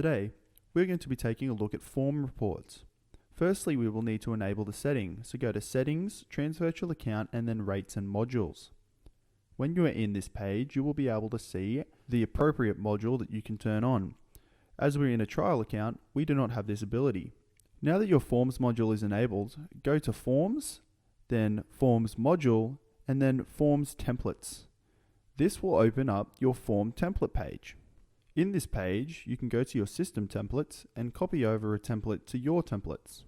Today, we're going to be taking a look at form reports. Firstly, we will need to enable the setting, so go to Settings, TransVirtual Account, and then Rates and Modules. When you are in this page, you will be able to see the appropriate module that you can turn on. As we're in a trial account, we do not have this ability. Now that your Forms module is enabled, go to Forms, then Forms Module, and then Forms Templates. This will open up your form template page. In this page, you can go to your system templates and copy over a template to your templates.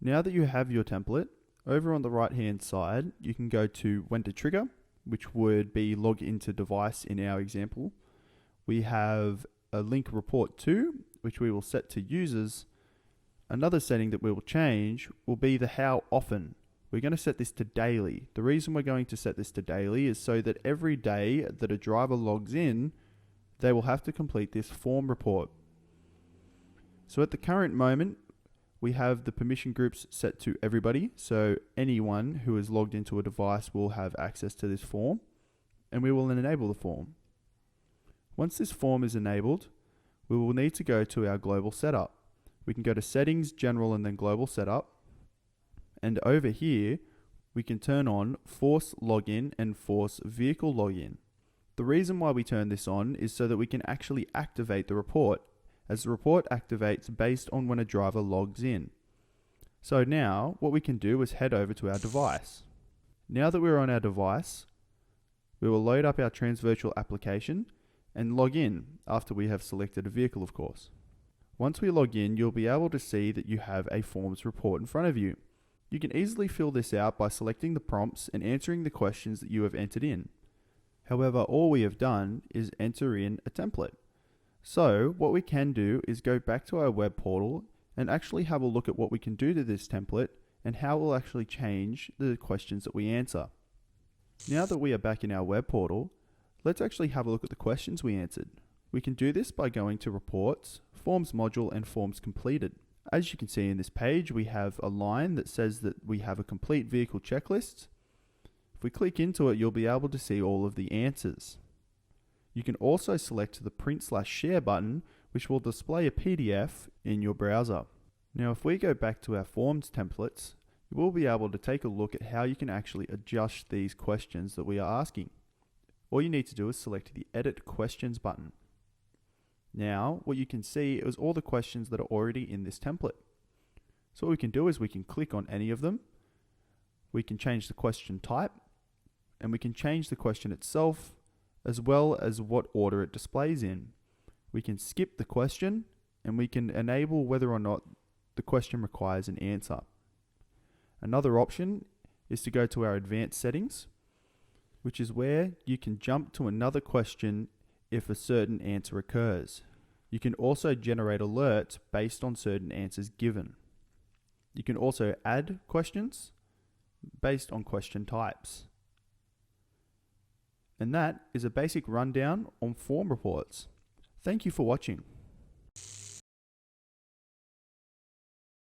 Now that you have your template, over on the right hand side, you can go to When to Trigger, which would be log into device in our example. We have a link report to, which we will set to users. Another setting that we will change will be the how often. We're going to set this to daily. The reason we're going to set this to daily is so that every day that a driver logs in, they will have to complete this form report. So at the current moment, we have the permission groups set to everybody, so anyone who is logged into a device will have access to this form, and we will enable the form. Once this form is enabled, we will need to go to our global setup. We can go to Settings, General, and then Global Setup. And over here, we can turn on Force Login and Force Vehicle Login. The reason why we turn this on is so that we can actually activate the report, as the report activates based on when a driver logs in. So now, what we can do is head over to our device. Now that we're on our device, we will load up our TransVirtual application and log in after we have selected a vehicle, of course. Once we log in, you'll be able to see that you have a forms report in front of you. You can easily fill this out by selecting the prompts and answering the questions that you have entered in. However, all we have done is enter in a template. So what we can do is go back to our web portal and actually have a look at what we can do to this template and how it will actually change the questions that we answer. Now that we are back in our web portal, let's actually have a look at the questions we answered. We can do this by going to Reports, Forms Module, and Forms Completed. As you can see in this page, we have a line that says that we have a complete vehicle checklist. If we click into it, you'll be able to see all of the answers. You can also select the Print/Share button, which will display a PDF in your browser. Now, if we go back to our Forms templates, you will be able to take a look at how you can actually adjust these questions that we are asking. All you need to do is select the Edit Questions button. Now, what you can see is all the questions that are already in this template. So what we can do is we can click on any of them, we can change the question type, and we can change the question itself, as well as what order it displays in. We can skip the question, and we can enable whether or not the question requires an answer. Another option is to go to our advanced settings, which is where you can jump to another question if a certain answer occurs. You can also generate alerts based on certain answers given. You can also add questions based on question types. And that is a basic rundown on form reports. Thank you for watching.